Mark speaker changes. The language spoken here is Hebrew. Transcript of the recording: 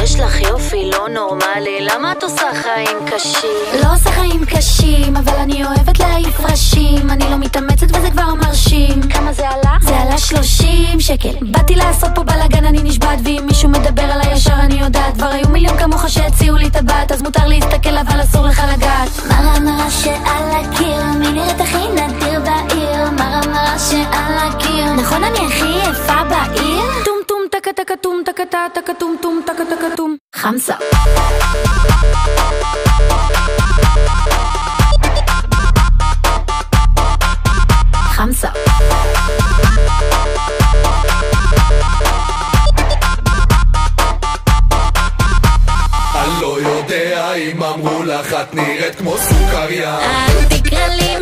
Speaker 1: יש לך יופי לא נורמלי, למה את עושה חיים קשים?
Speaker 2: לא עושה חיים קשים, אבל אני אוהבת להעיף ראשים. אני לא מתאמצת וזה כבר מרשים.
Speaker 1: כמה זה עלה?
Speaker 2: זה עלה 30 שקל. באתי לעשות פה בלגן, אני נשבעת, ואם מישהו מדבר עליי ישר אני יודעת. כבר היו מיליון כמוך שהציעו לי טבעת, אז מותר להסתכל אבל אסור לך לגעת. מראה שעל הקיר, מי נראית הכי נדיר בעיר? מראה שעל הקיר, נכון אני הכי יפה בעיר? טום טום טקה טקה טום טקה טקה טום טום טקה טקה טום חמסה. חמסה.
Speaker 3: אני לא יודע אם אמרו לך את נראית כמו סוכריה.
Speaker 2: אל תקרא לי